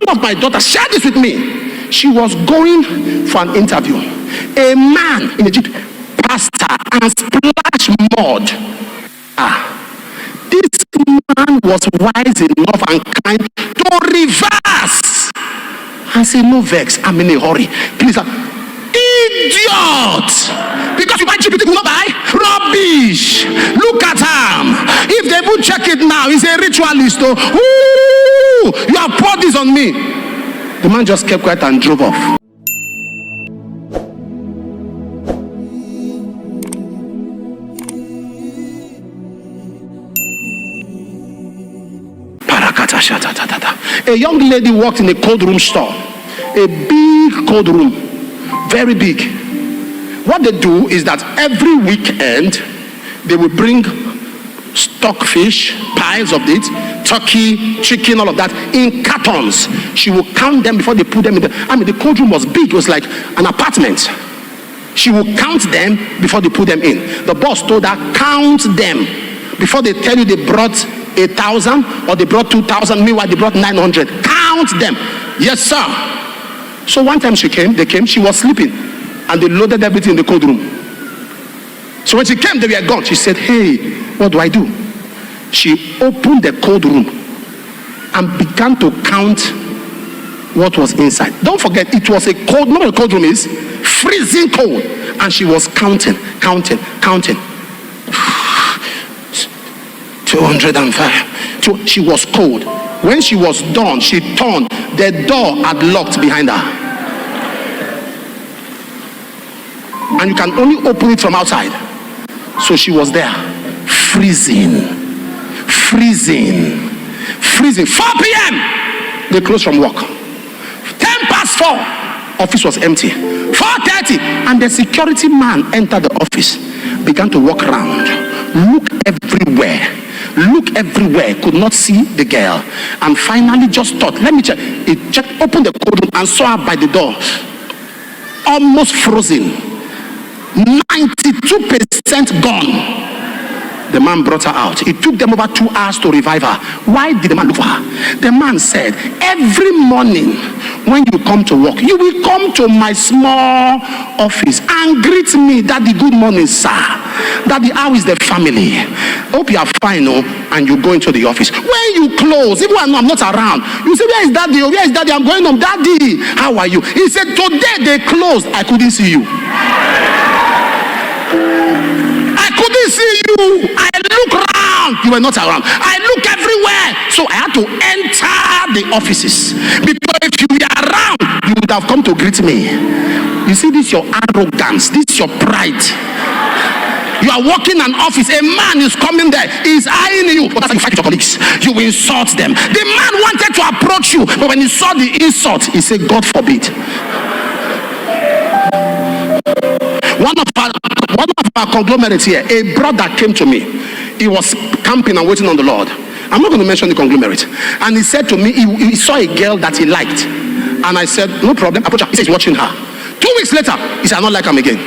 One of my daughters shared this with me. She was going for an interview. A man in Egypt passed her and splashed mud. This man was wise enough and kind to reverse and say, no vex, I'm in a hurry. Please, idiot! Because you buy cheap, you will not buy rubbish. Look at him. If they would check it now, he's a ritualist. Ooh, you have poured this on me. The man just kept quiet and drove off. A young lady walked in a cold room store, a big cold room, very big. What they do is that every weekend they will bring stockfish, piles of it, turkey, chicken, all of that in cartons. She will count them before they put them in the cold room was big. It was like an apartment. She will count them before they put them in. The boss told her, count them before they tell you they brought 1,000 or they brought 2,000. Meanwhile they brought 900. Count them. Yes, sir. So one time she was sleeping and they loaded everything in the cold room. So when she came, they were gone. She said, hey, what do I do? She opened the cold room and began to count what was inside. Don't forget, it was a cold, not a cold room is freezing cold. And she was counting. 205. She was cold. When she was done, she turned. The door had locked behind her. And you can only open it from outside. So she was there, freezing. 4 p.m. they closed from work. 4:10, office was empty. 4:30, and the security man entered the office, began to walk around, look everywhere, could not see the girl, and finally just thought, let me check. He checked, opened the cold room and saw her by the door, almost frozen, 92% gone. The man brought her out. It took them over 2 hours to revive her. Why did the man look for her? The man said, every morning when you come to work, you will come to my small office and greet me. Daddy, good morning, sir. Daddy, how is the family? Hope you are fine, and you go into the office. When you close, even when I'm not around, you say, where is daddy? Where is daddy? I'm going home. Daddy, how are you? He said, today they closed. I couldn't see you. Couldn't see you. I look around. You were not around. I look everywhere. So I had to enter the offices. Because if you were around, you would have come to greet me. You see, this is your arrogance. This is your pride. You are working an office. A man is coming there. He's eyeing you. But that's how you fight with your colleagues. You insult them. The man wanted to approach you. But when he saw the insult, he said, God forbid. One of our conglomerates here, a brother came to me. He was camping and waiting on the Lord. I'm not going to mention the conglomerate. And he said to me, he saw a girl that he liked. And I said, no problem. Approach her. He said, he's watching her. 2 weeks later, he said, I don't like him again.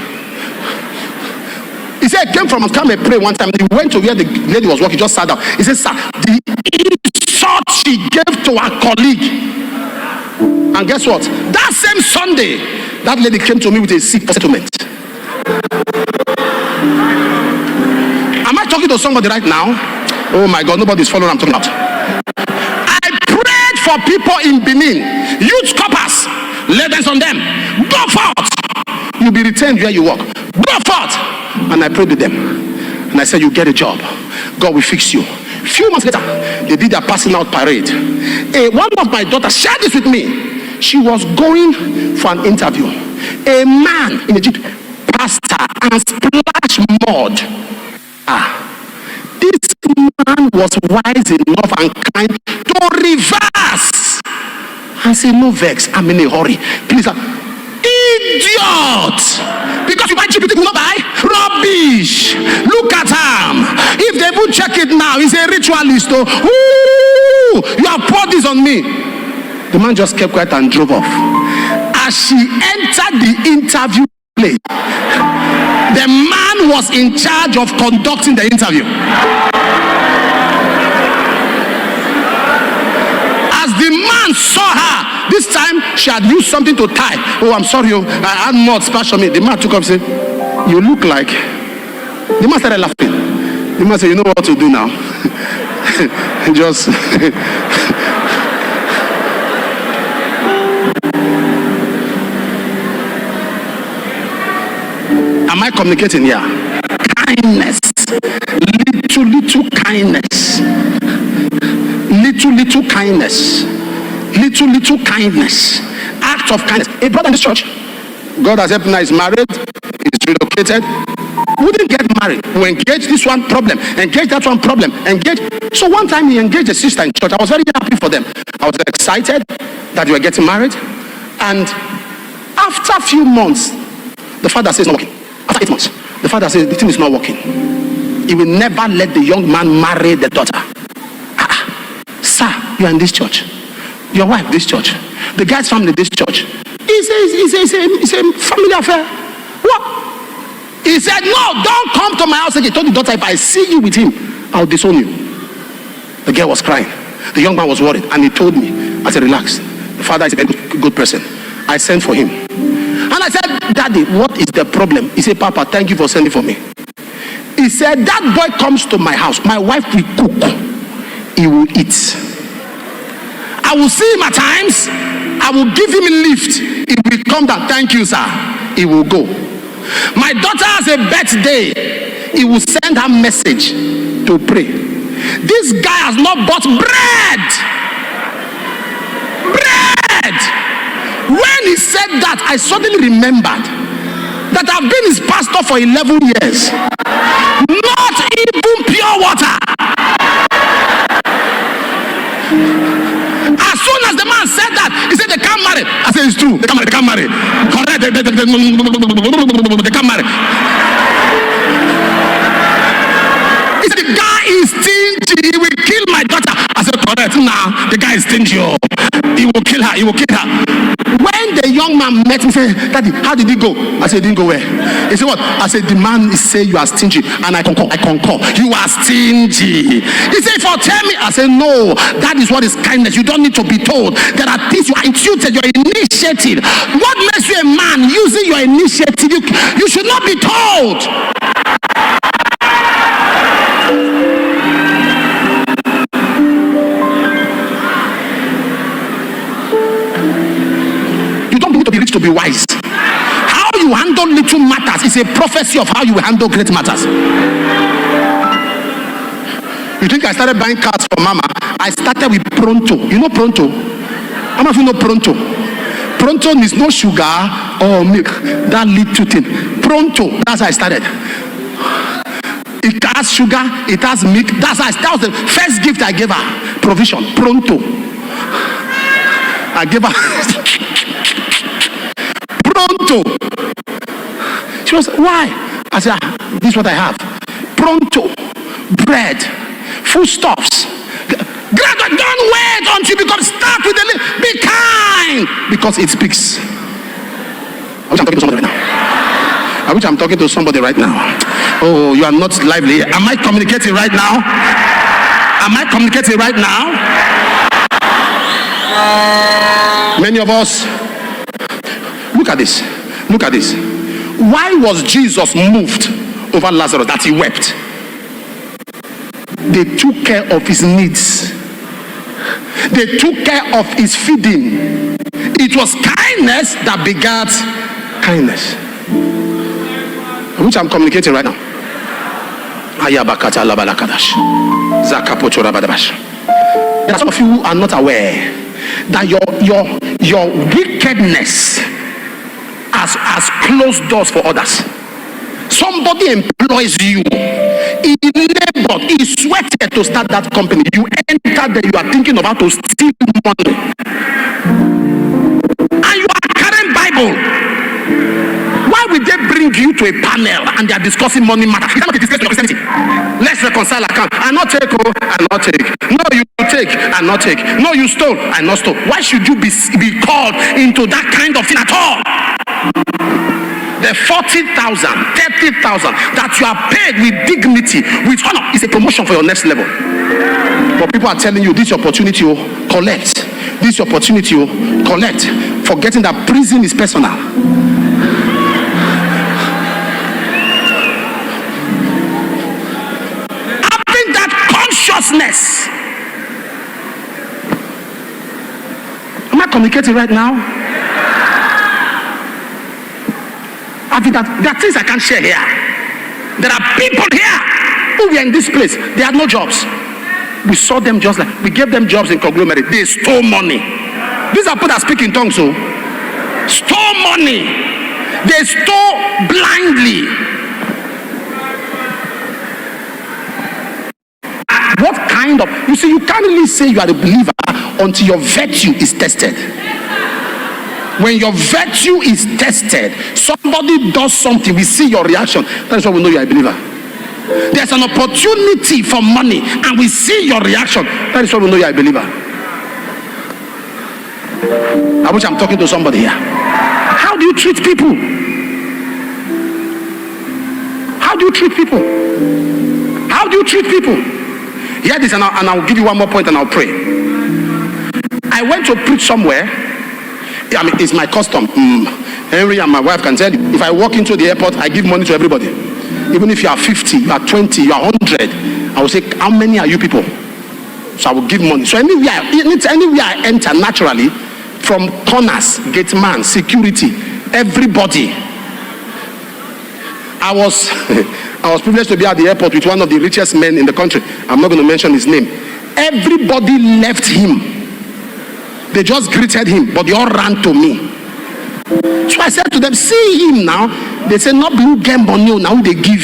He said, I came from a camp and pray one time. He went to where the lady was working, just sat down. He said, sir, the insult she gave to her colleague. And guess what? That same Sunday, that lady came to me with a sick settlement. Am I talking to somebody right now? Oh my God, nobody's following what I'm talking about. I prayed for people in Benin, youth coppers, lay hands on them. Go forth. You'll be retained where you work. Go forth. And I prayed with them. And I said, you get a job. God will fix you. A few months later, they did their passing out parade. One of my daughters shared this with me. She was going for an interview. A man in Egypt passed her and splashed mud. This man was wise enough and kind to reverse and say, no vex, I'm in a hurry. Please, idiot! Because you buy cheap, you will not buy rubbish. Look at him. If they would check it now, he's a ritualist. Ooh, you have poured this on me. The man just kept quiet and drove off. As she entered the interview place, the man was in charge of conducting the interview. As the man saw her, she had used something to tie. Oh, I'm sorry, I had more splash on me. The man took up and said, you look like. The man started laughing. The man said, you know what to do now? Just am I communicating here? Kindness. Little kindness. Little kindness. Little kindness. Act of kindness. A brother in this church, God has helped him now, he's married, he's relocated. Wouldn't get married. We engage this one problem, engage that one problem, engage. So one time he engaged a sister in church. I was very happy for them. I was excited that they were getting married. And after a few months, the father says, not working. After 8 months, the father says, the thing is not working. He will never let the young man marry the daughter. Sir, you are in this church. Your wife, this church. The guy's family, this church. It's a family affair. What? He said, no, don't come to my house again. He told the daughter, if I see you with him, I'll disown you. The girl was crying. The young man was worried. And he told me, I said, relax. The father is a very good person. I sent for him. And I said, Daddy, what is the problem? He said, Papa, thank you for sending for me. He said, that boy comes to my house. My wife will cook. He will eat. I will see him at times. I will give him a lift. He will come down. Thank you, sir. He will go. My daughter has a birthday. He will send her message to pray. This guy has not bought bread. Bread. When he said that, I suddenly remembered that I've been his pastor for 11 years. Not even pure water. As soon as the man said that, he said they can't marry. I said it's true. They can't marry. Correct. They can't marry. He said the guy is stingy. He will kill my daughter. I said correct. Nah, the guy is stingy. He will kill her. He will kill her. When the young man met me, he said, Daddy, how did he go? I said, didn't go where? He said, what? I said, the man is saying you are stingy. And I concur. You are stingy. He said, for tell me. I said, no, that is what is kindness. You don't need to be told. There are things you are intuited, your initiative. What makes you a man using your initiative? You should not be told. To be rich, to be wise. How you handle little matters is a prophecy of how you will handle great matters. You think I started buying cars for mama? I started with Pronto. You know Pronto? How much you know Pronto? Pronto is no sugar or milk. That little thing. Pronto. That's how I started. It has sugar. It has milk. That was the first gift I gave her. Provision. Pronto. I gave her. Pronto. She was, why? I said, this is what I have. Pronto. Bread. Foodstuffs. Graduate, don't wait until you become start with the be kind. Because it speaks. I wish I'm talking to somebody right now. Oh, you are not lively. Am I communicating right now? Am I communicating right now? Many of us. Look at this. Look at this. Why was Jesus moved over Lazarus that he wept? They took care of his needs. They took care of his feeding. It was kindness that begat kindness. Which I'm communicating right now. There are some of you who are not aware that your wickedness has closed doors for others. Somebody employs you. He labored, he sweated to start that company. You enter there, you are thinking about to steal money. And you are carrying Bible. Why would they bring you to a panel and they are discussing money matter? Is that not a discussion of Christianity? Let's reconcile account. I not take, I not take. No, you take, I not take. No, you stole, I not stole. Why should you be called into that kind of thing at all? The 40,000, 30,000 that you are paid with dignity, with honor, is a promotion for your next level. But people are telling you this opportunity, collect. This opportunity, collect. forgetting that prison is personal. Having that consciousness. Am I communicating right now? Having that, there are things I can't share here. There are people here who were in this place. They had no jobs. We saw them just like, we gave them jobs in conglomerate. They stole money. These are people that speak in tongues, so stole money. They stole blindly. What kind of, you see, you can't really say you are a believer until your virtue is tested. When your virtue is tested, somebody does something, we see your reaction. That's why we know you are a believer. There's an opportunity for money and we see your reaction. That is why we know you are a believer. I wish I'm talking to somebody here. How do you treat people? How do you treat people? How do you treat people? Hear this, and I'll give you one more point and I'll pray. I went to preach somewhere. I mean, it's my custom. Henry and my wife can tell you, if I walk into the airport, I give money to everybody. Even if you are 50, you are 20, you are 100, I will say, how many are you people? So I will give money. So anywhere I enter naturally, from corners, gate man, security, everybody. I was privileged to be at the airport with one of the richest men in the country. I'm not going to mention his name. Everybody left him. They just greeted him, but they all ran to me. So I said to them, see him now. They said, not blue get money, now they give.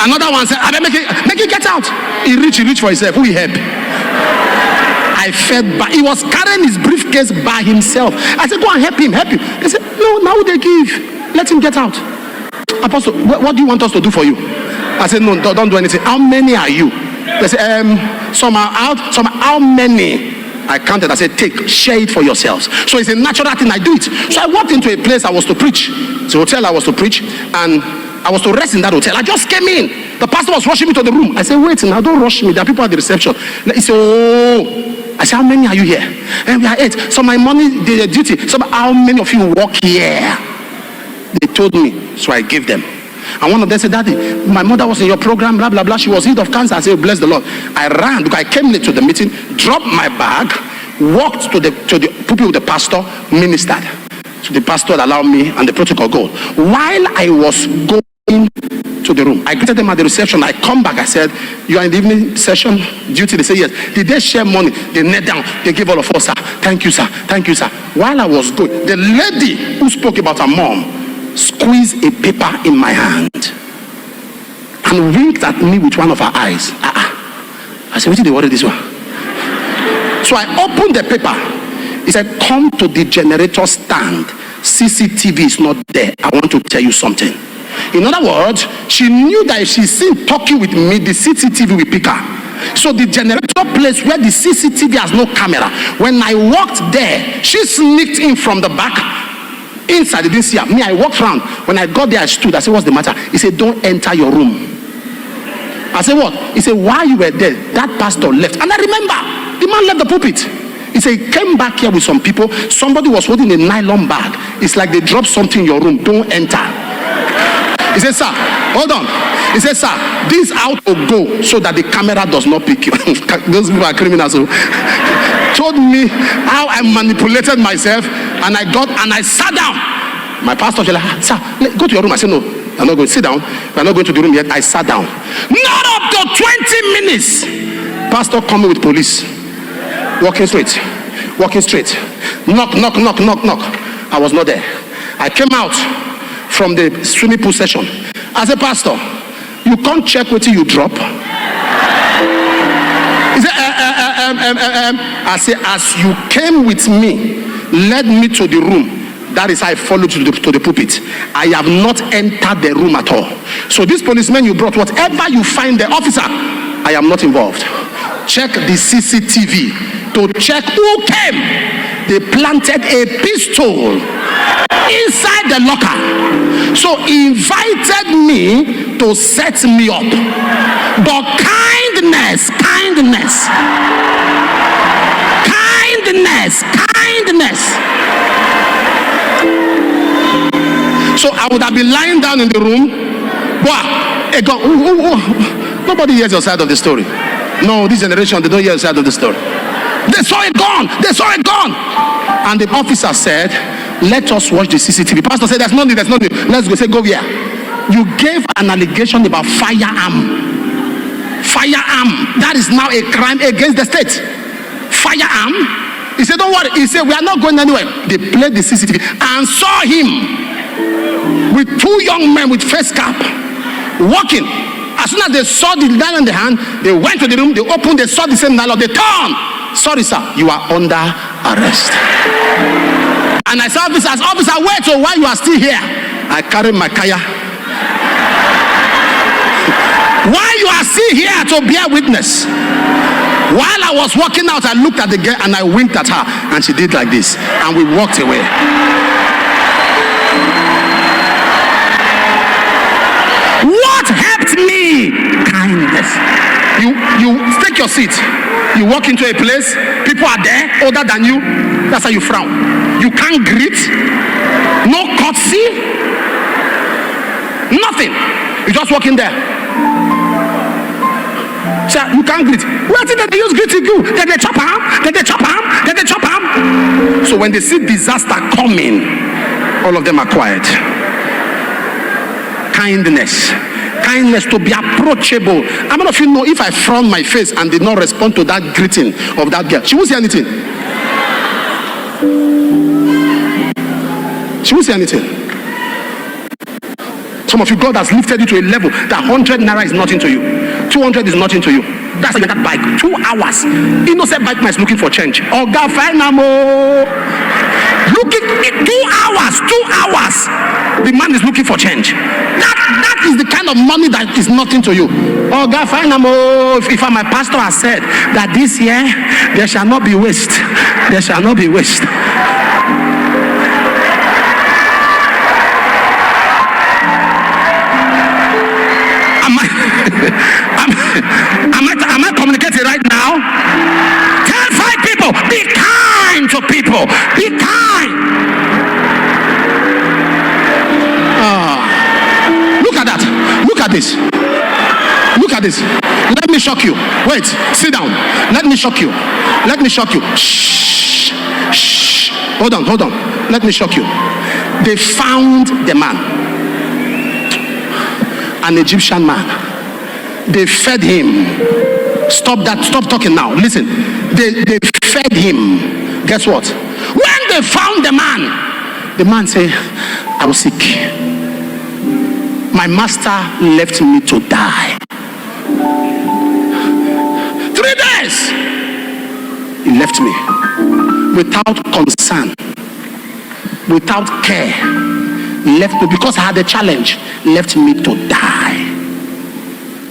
Another one said, make it get out. He reached for himself. Who he help? I felt bad. He was carrying his briefcase by himself. I said, go and help him. They said, no, now they give. Let him get out. Apostle, what do you want us to do for you? I said, no, don't do anything. How many are you? They said, some are out, some are how many? I counted. I said, share it for yourselves. So it's a natural thing. I do it. So I walked into a place I was to preach. It's a hotel I was to preach, and I was to rest in that hotel. I just came in. The pastor was rushing me to the room. I said, wait, now don't rush me. There are people at the reception. He said, oh. I said, how many are you here? And we are 8. So my money, the duty. So how many of you work here? They told me. So I gave them. And one of them said, Daddy, my mother was in your program, blah, blah, blah. She was healed of cancer. I said, bless the Lord. I ran because I came late to the meeting, dropped my bag, walked to the pulpit with the pastor, ministered. So the pastor allowed me and the protocol go. While I was going to the room, I greeted them at the reception. I come back. I said, you are in the evening session duty? They say, yes. Did they share money? They knelt down. They gave all of us, sir. Thank you, sir. Thank you, sir. While I was going, the lady who spoke about her mom squeezed a paper in my hand and winked at me with one of her eyes. I said, what did they worry this one? So I opened the paper. He said, come to the generator stand. CCTV is not there. I want to tell you something. In other words, she knew that if she's seen talking with me, the CCTV will pick her. So the generator place where the CCTV has no camera. When I walked there, she sneaked in from the back. Inside, they didn't see her. Me, I walked around. When I got there, I stood. I said, what's the matter? He said, don't enter your room. I said, what? He said, while you were there, that pastor left. And I remember, the man left the pulpit. He said, he came back here with some people. Somebody was holding a nylon bag. It's like they dropped something in your room. Don't enter. He said, sir, hold on. He said, sir, this out to go so that the camera does not pick you. Those people are criminals. So told me how I manipulated myself, and I sat down. My pastor said, sir, go to your room. I said, no, I'm not going to sit down. I'm not going to the room yet. I sat down. Not up to 20 minutes. Pastor coming with police. Walking straight. Knock. I was not there. I came out from the swimming pool session. I said, pastor, you can't check what you drop. He said, I said, as you came with me, led me to the room, that is how I followed you to the pulpit. I have not entered the room at all. So this policeman you brought, whatever you find there, officer, I am not involved. Check the CCTV to check who came. They planted a pistol inside the locker. So he invited me to set me up. But kindness So I would have been lying down in the room. Wow, a gun. Nobody hears your side of the story. No, this generation, they don't hear your side of the story. They saw it gone. They saw it gone. And the officer said, let us watch the CCTV. Pastor said, there's no need, there's no need. Let's go. Say, go here. You gave an allegation about firearm. Firearm. That is now a crime against the state. Firearm. He said, don't worry. He said, we are not going anywhere. They played the CCTV and saw him with two young men with face cap walking. As soon as they saw the nylon in the hand, they went to the room, they opened, they saw the same nylon, they turned. Sorry, sir, you are under arrest. And I said, officer, wait till while you are still here. I carried my kaya. While you are still here to bear witness. While I was walking out, I looked at the girl and I winked at her, and she did like this, and we walked away. What helped me? Kindness. You take your seat. You walk into a place, people are there older than you. That's how you frown. You can't greet. No courtesy. Nothing. You just walk in there. So you can't greet. What did they use greeting you? Then they chop arm. Then they chop arm. Then they chop arm. So when they see disaster coming, all of them are quiet. Kindness. Kindness, to be approachable. How many of you know if I frown my face and did not respond to that greeting of that girl, she won't say anything. She won't say anything. Some of you, God has lifted you to a level that 100 naira is nothing to you. 200 is nothing to you. That's like that bike. 2 hours. Innocent bike man is looking for change. Oh, God, fine, looking 2 hours. 2 hours. The man is looking for change. That is the kind of money that is nothing to you. Oh, God, fine, if my pastor has said that this year there shall not be waste. There shall not be waste. Am I communicating right now? Tell 5 people, be kind to people. Be kind. Look at that. Look at this. Look at this. Let me shock you. Wait, sit down. Let me shock you. Let me shock you. Shh. Shh. Hold on. Let me shock you. They found the man. An Egyptian man. They fed him. Stop that. Stop talking now. Listen. They fed him. Guess what? When they found the man said, I was sick. My master left me to die. 3 days. He left me. Without concern. Without care. Left me because I had a challenge. Left me to die.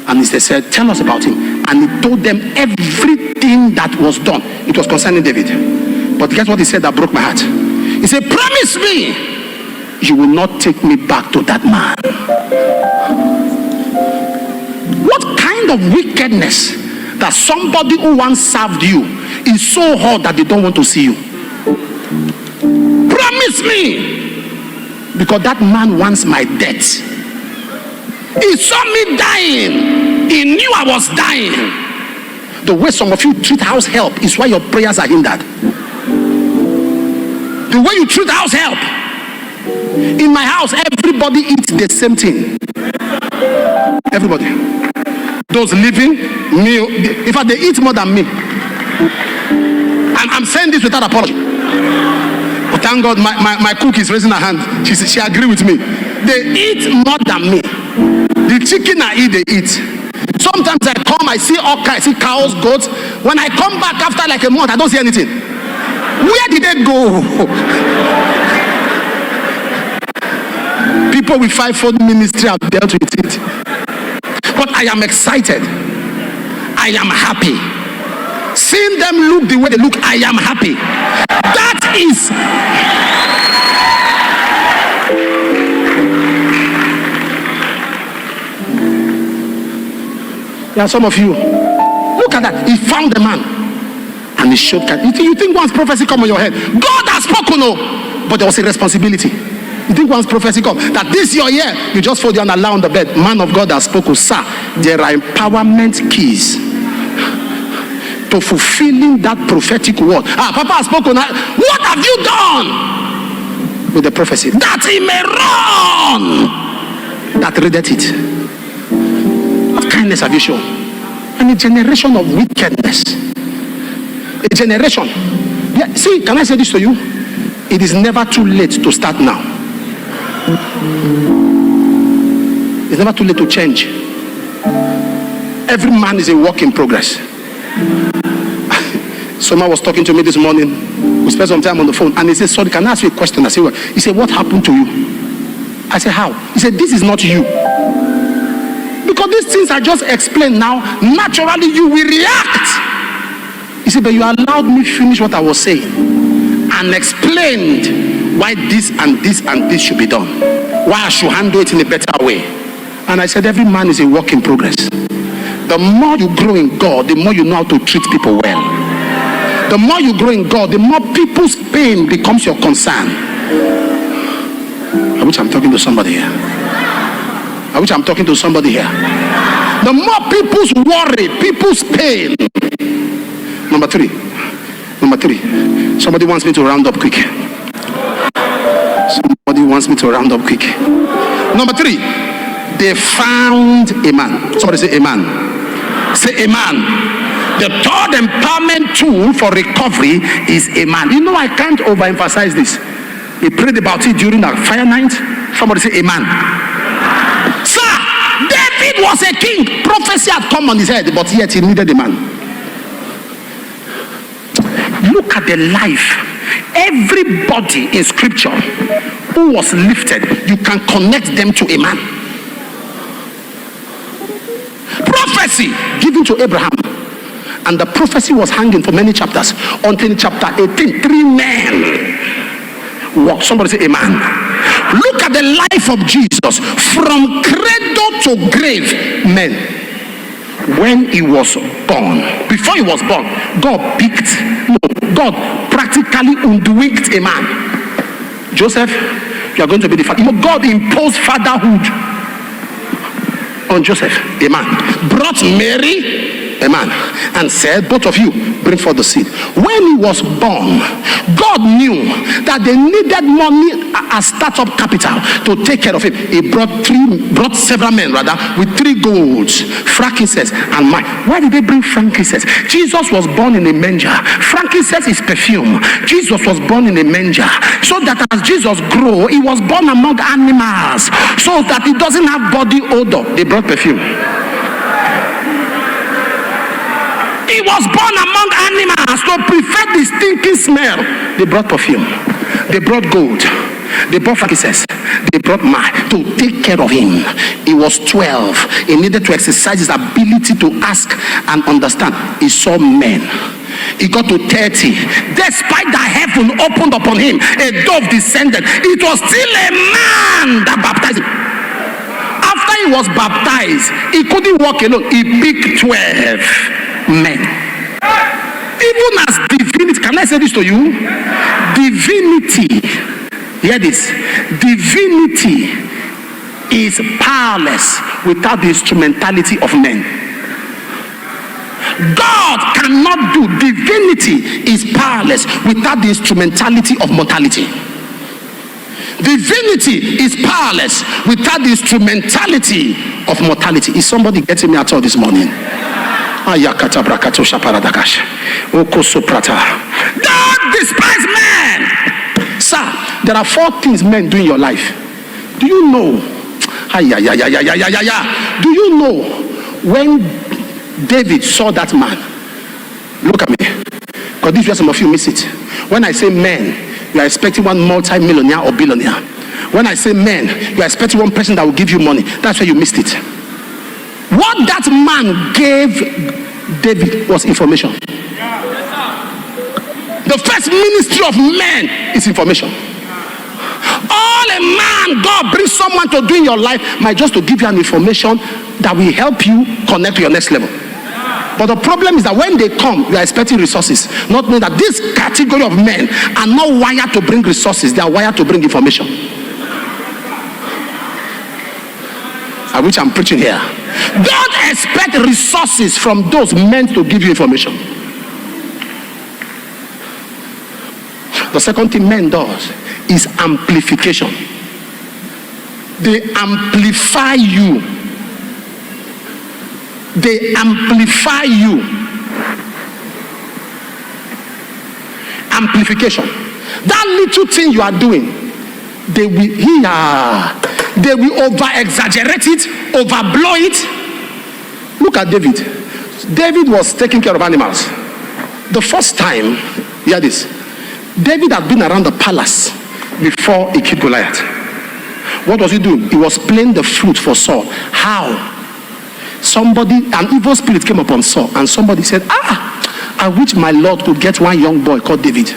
And they said, tell us about him. And he told them everything that was done. It was concerning David. But guess what he said that broke my heart? He said, promise me you will not take me back to that man. What kind of wickedness that somebody who once served you is so hot that they don't want to see you? Promise me. Because that man wants my death. He saw me dying. He knew I was dying. The way some of you treat house help is why your prayers are hindered. The way you treat house help. In my house, everybody eats the same thing. Everybody. Those living, me. In fact, they eat more than me. I'm saying this without apology. But thank God, my cook is raising her hand. She agrees with me. They eat more than me. The chicken I eat, they eat. Sometimes I come, I see all kinds, I see cows, goats. When I come back after like a month, I don't see anything. Where did they go? People with 5-fold ministry have dealt with it. But I am excited. I am happy. Seeing them look the way they look, I am happy. That is... There are some of you. Look at that. He found the man. And he showed. You think once prophecy come on your head? God has spoken, but there was a responsibility. You think once prophecy comes, that this your year, you just fold down and lie on the bed. Man of God has spoken, sir. There are empowerment keys to fulfilling that prophetic word. Papa has spoken. What have you done with the prophecy? That he may run. That readeth it. What kindness have you shown? And a generation of wickedness. A generation. Yeah, see, can I say this to you? It is never too late to start now. It's never too late to change. Every man is a work in progress. Someone was talking to me this morning. We spent some time on the phone, and he said, sorry, can I ask you a question? I said, well, he said, what happened to you? I said, how? He said, this is not you. Because these things I just explained now, naturally you will react. He said, but you allowed me finish what I was saying and explained why this and this and this should be done, why I should handle it in a better way. And I said, every man is a work in progress. The more you grow in God, the more you know how to treat people well. The more you grow in God, the more people's pain becomes your concern. I wish I'm talking to somebody here. I wish I'm talking to somebody here. The more people's worry, people's pain. Number three. Somebody wants me to round up quick. Number three. They found a man. Somebody say amen. Say amen. The third empowerment tool for recovery is a man. You know, I can't overemphasize this. We prayed about it during our fire night. Somebody say amen. Sir, David was a king. Prophecy had come on his head, but yet he needed a man. Look at the life. Everybody in scripture who was lifted, you can connect them to a man. Prophecy given to Abraham, and the prophecy was hanging for many chapters until chapter 18 3 men walked. Somebody say amen. Look at the life of Jesus from cradle to grave. Men, when he was born, before he was born, God practically unwinked a man. Joseph, you are going to be the father. You know, God imposed fatherhood on Joseph, a man. Brought Mary, a man, and said, both of you bring forth the seed. When he was born, God knew that they needed money as startup capital to take care of him. He brought several men with 3 golds, frankincense and myrrh. Why did they bring frankincense? Jesus was born in a manger. Frankincense is perfume. Jesus was born in a manger, so that as Jesus grew, he was born among animals, so that he doesn't have body odor. They brought perfume. He was born among animals to prevent the stinking smell. They brought perfume. They brought gold. They brought frankincense. They brought myrrh to take care of him. He was 12. He needed to exercise his ability to ask and understand. He saw men. He got to 30. Despite the heaven opened upon him, a dove descended. It was still a man that baptized him. After he was baptized, he couldn't walk alone. He picked 12 men. Even as divinity, can I say this to you? Divinity, hear this, divinity is powerless without the instrumentality of men. God cannot do. Divinity is powerless without the instrumentality of mortality. Divinity is powerless without the instrumentality of mortality. Is somebody getting me at all this morning? Don't despise men. Sir, there are 4 things men do in your life. Do you know? Do you know when David saw that man? Look at me, because this is where some of you miss it. When I say men, you are expecting one multi-millionaire or billionaire. When I say men, you are expecting one person that will give you money. That's where you missed it. What that man gave David was information. The first ministry of men is information. All a man God brings someone to do in your life might just to give you an information that will help you connect to your next level. But the problem is that when they come, you are expecting resources, not knowing that this category of men are not wired to bring resources. They are wired to bring information. I wish I'm preaching here. Don't expect resources from those meant to give you information. The second thing men does is amplification. They amplify you. They amplify you. Amplification. That little thing you are doing, they will over-exaggerate it, overblow it. Look at David. David was taking care of animals. The first time, hear this, David had been around the palace before he killed Goliath. What was he doing? He was playing the flute for Saul. How? An evil spirit came upon Saul, and somebody said, I wish my Lord could get one young boy called David.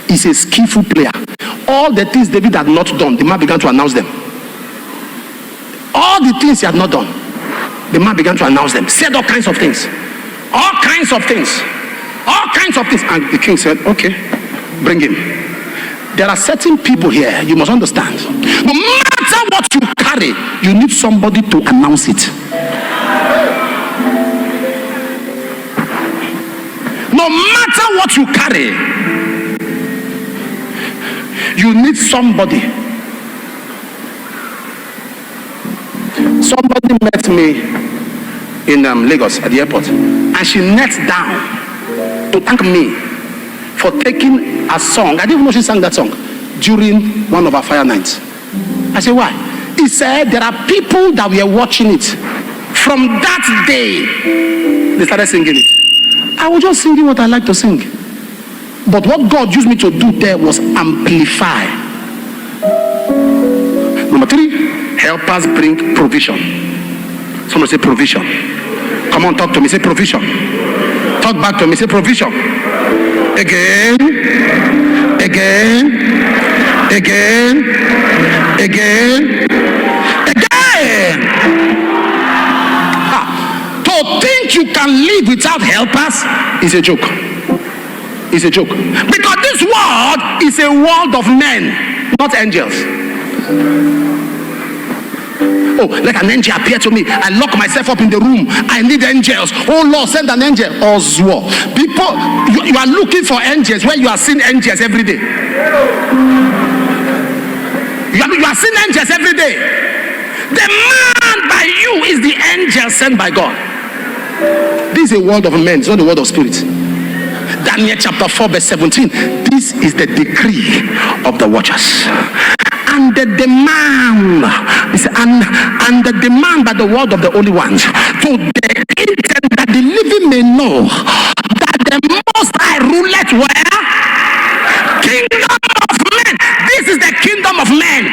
He's a skillful player. All the things David had not done, the man began to announce them. All the things he had not done, the man began to announce them. Said all kinds of things. All kinds of things. All kinds of things. And the king said, okay, bring him. There are certain people here, you must understand. No matter what you carry, you need somebody to announce it. No matter what you carry, you need somebody. Somebody met me in Lagos at the airport, and she knelt down to thank me for taking a song. I didn't even know she sang that song during one of our fire nights. I said, why? He said there are people that were watching it. From that day, they started singing it. I was just singing what I like to sing. But what God used me to do there was amplify. Number 3, helpers bring provision. Someone say provision. Come on, talk to me. Say provision. Talk back to me. Say provision. Again. To think you can live without helpers is a joke. It's a joke. Because this world is a world of men, not angels. Oh, let an angel appear to me. I lock myself up in the room. I need angels. Oh Lord, send an angel. Oswald. People, you are looking for angels when you are seeing angels every day. You are seeing angels every day. The man by you is the angel sent by God. This is a world of men, it's not the world of spirits. Daniel chapter 4 verse 17. This is the decree of the watchers. And the demand, and the demand by the word of the Holy Ones, to the intent that the living may know that the Most High ruleth where? Kingdom of men. This is the kingdom of men.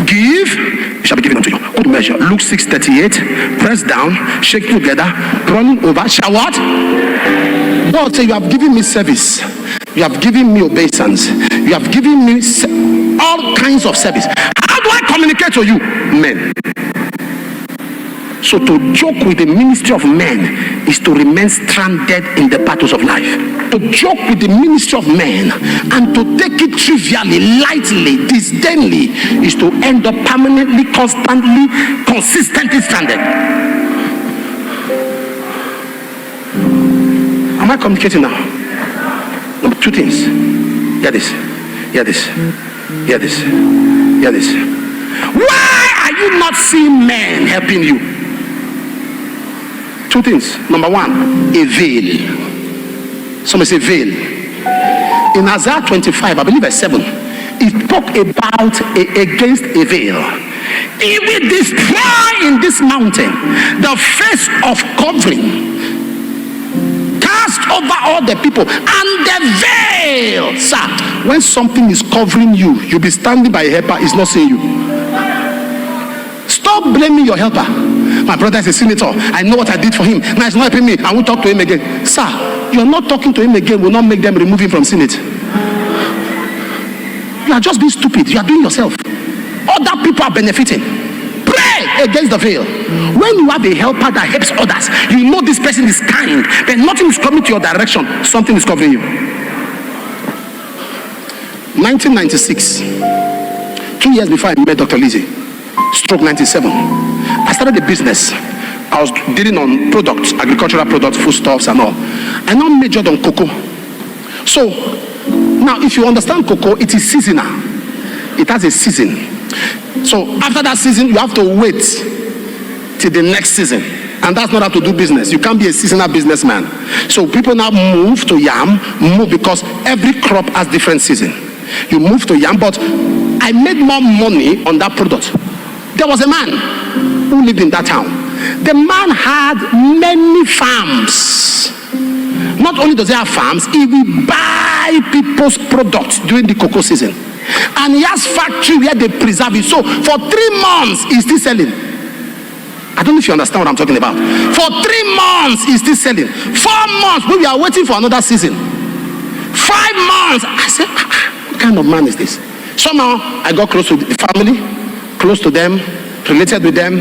Give, it shall be given unto you. Good measure. Luke 6:38. Press down, shake together, running over. Shall what? God say, you have given me service. You have given me obeisance. You have given me all kinds of service. How do I communicate to you? Men. So to joke with the ministry of men is to remain stranded in the battles of life. To joke with the ministry of men and to take it trivially, lightly, disdainly is to end up permanently, constantly, consistently stranded. Am I communicating now? Number 2 things. Hear this. Hear this. Hear this. Hear this. Why are you not seeing men helping you? 2 things. Number 1, a veil. Somebody say veil. In Isaiah 25, I believe verse 7, it talked about against a veil. It will destroy in this mountain the face of covering cast over all the people, and the veil. Sir, when something is covering you, you'll be standing by a helper, is not seeing you. Stop blaming your helper. My brother is a senator. I know what I did for him. Now he's not helping me. I won't talk to him again. Sir, you're not talking to him again will not make them remove him from Senate. You are just being stupid. You are doing yourself. Other people are benefiting. Pray against the veil. When you have a helper that helps others, you know this person is kind, but nothing is coming to your direction. Something is covering you. 1996, 2 years before I met Dr. Lizzie, stroke 97. I started a business. I was dealing on products, agricultural products, foodstuffs and all. I now majored on cocoa. So now if you understand cocoa, it is seasonal. It has a season. So after that season, you have to wait till the next season. And that's not how to do business. You can't be a seasonal businessman. So people now move to yam, because every crop has different season. You move to yam, but I made more money on that product. There was a man who lived in that town. The man had many farms. Not only does he have farms, he will buy people's products during the cocoa season. And he has factory where they preserve it. So for 3 months, he's still selling. I don't know if you understand what I'm talking about. For 3 months, he's still selling. 4 months, we are waiting for another season. 5 months. I said, what kind of man is this? Somehow, I got close to the family, close to them, related with them.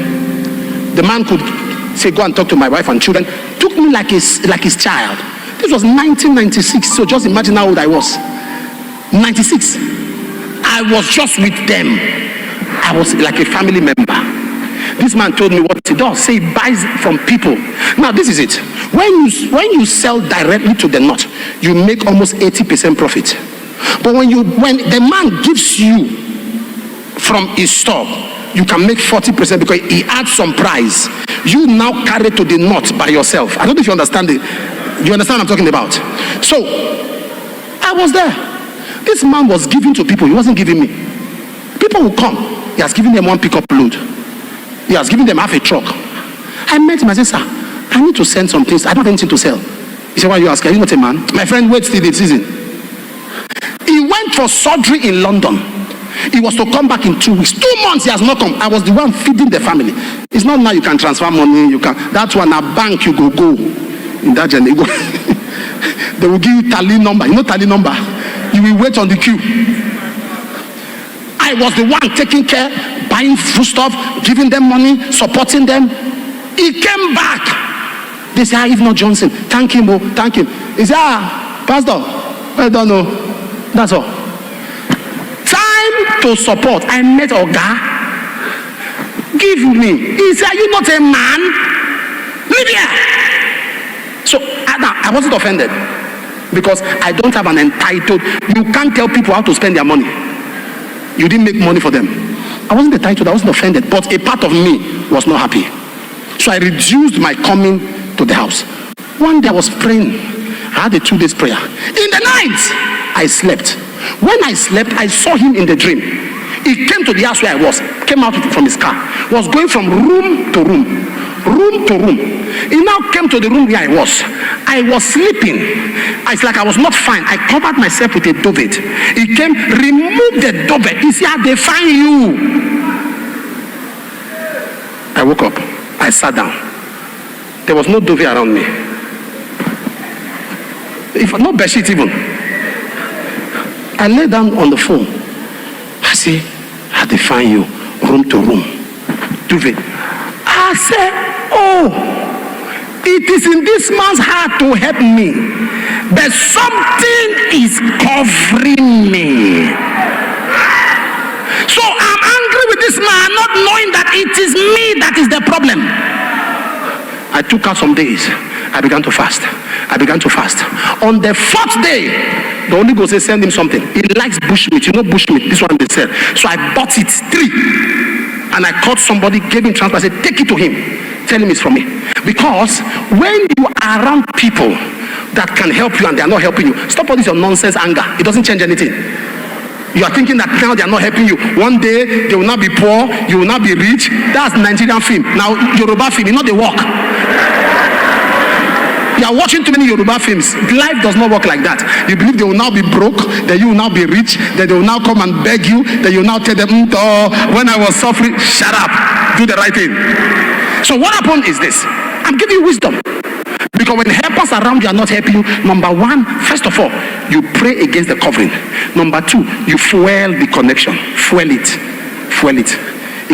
The man could say, go and talk to my wife and children. Took me like his child. This was 1996, so just imagine how old I was. 96. I was just with them. I was like a family member. This man told me what he does. Say he buys from people. Now this is it. When you sell directly to the nut, you make almost 80% profit. But when the man gives you from his store, you can make 40% because he adds some price. You now carry to the nut by yourself. I don't know if you understand it. You understand what I'm talking about? So I was there. This man was giving to people. He wasn't giving me. People will come. He has given them one pickup load. He has given them half a truck. I met him. I said, sir, I need to send some things. I don't have anything to sell. He said, why are you asking? Are you not a man? My friend, wait till the season. He went for surgery in London. He was to come back in 2 weeks. 2 months he has not come. I was the one feeding the family. It's not now you can transfer money. You can. That's one a bank you go in that journey. They will give you tally number. You know tally number. You will wait on the queue. I was the one taking care, buying foodstuff, giving them money, supporting them. He came back. They say, if not Johnson, thank him, oh, thank him. He said, Pastor, I don't know. That's all. Time to support. I met Oga. Give me. He said, are you not a man? Leave here. So I wasn't offended because I don't have an entitled. You can't tell people how to spend their money. You didn't make money for them. I wasn't entitled. I wasn't offended. But a part of me was not happy. So I reduced my coming to the house. One day I was praying. I had a 2 days prayer. In the night, I slept. When I slept, I saw him in the dream. He came to the house where I was, came out from his car, was going from room to room to room. He now came to the room where I was. I was sleeping. It's like I was not fine. I covered myself with a duvet. He came, removed the duvet. He said, they find you. I woke up. I sat down. There was no duvet around me. If no bedsheet even. I lay down on the phone. I say, I define you, room to room, duvet. I say, oh, it is in this man's heart to help me, but something is covering me. So I'm angry with this man, not knowing that it is me that is the problem. I took out some days. I began to fast. On the 4th day, the Holy Ghost said, send him something. He likes bushmeat. You know bushmeat, this one they sell. So I bought it 3. And I called somebody, gave him transport. I said, take it to him. Tell him it's from me. Because when you are around people that can help you and they are not helping you, stop all this your nonsense anger. It doesn't change anything. You are thinking that now they are not helping you. One day, they will not be poor. You will not be rich. That's Nigerian film. Now, Yoruba film, you know they work. You are watching too many Yoruba films. Life does not work like that. You believe they will now be broke, that you will now be rich, that they will now come and beg you, that you will now tell them, when I was suffering, shut up, do the right thing. So what happened is this. I'm giving you wisdom. Because when helpers around you are not helping you, number 1, first of all, you pray against the covering. Number 2, you fuel the connection. Fuel it.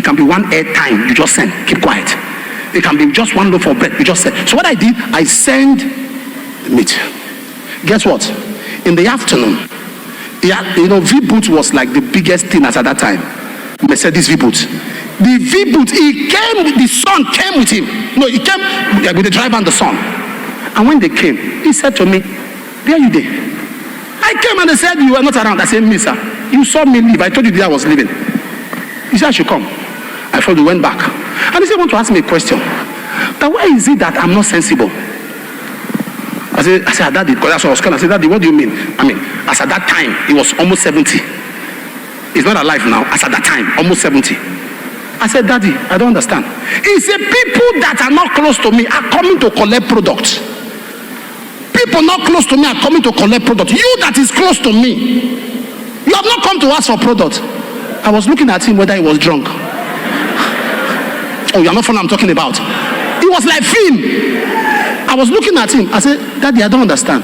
It can be one airtime, you just send, keep quiet. It can be just one loaf of bread. You just said. So what I did, I sent meat. Guess what? In the afternoon, V-Boot was like the biggest thing at that time. Mercedes V-Boot. The V-boot, he came, the son came with him. No, he came with the driver and the son. And when they came, he said to me, where are you there? I came and they said, you were not around. I said, me, sir, you saw me leave. I told you that I was leaving. He said, I should come. I thought we went back. And he said, want to ask me a question. That why is it that I'm not sensible? I said, Daddy, because that's what I was calling. I said, Daddy, what do you mean? I mean, as at that time, he was almost 70. He's not alive now. As at that time, almost 70. I said, Daddy, I don't understand. He said, people that are not close to me are coming to collect products. People not close to me are coming to collect products. You that is close to me, you have not come to ask for products. I was looking at him whether he was drunk. Oh, you are not following what I'm talking about. He was like film. I was looking at him. I said, Daddy, I don't understand.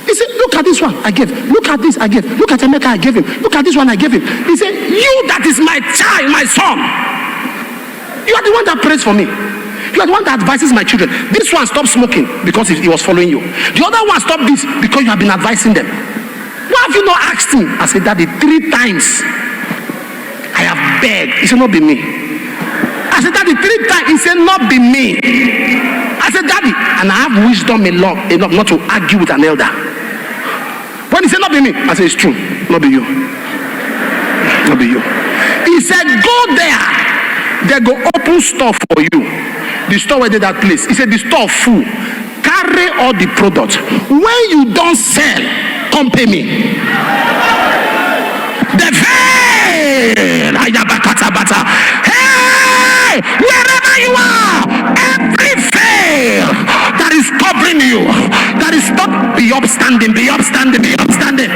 He said, look at this one I gave. Look at this I gave. Look at Emeka I gave him. Look at this one I gave him. He said, you that is my child, my son. You are the one that prays for me. You are the one that advises my children. This one stopped smoking because he was following you. The other one stopped this because you have been advising them. Why have you not asked him? I said, Daddy, 3 times I have begged. He said, not be me. I said, Daddy, 3 times. He said, not be me. I said, Daddy, and I have wisdom enough not to argue with an elder. When he said, not be me, I said, it's true. Not be you. Not be you. He said, go there. They go open store for you. The store where they that place. He said, the store full. Carry all the products. When you don't sell, come pay me. The veil. Hey, wherever you are, every veil that is covering you, that is not, be upstanding, be upstanding, be upstanding.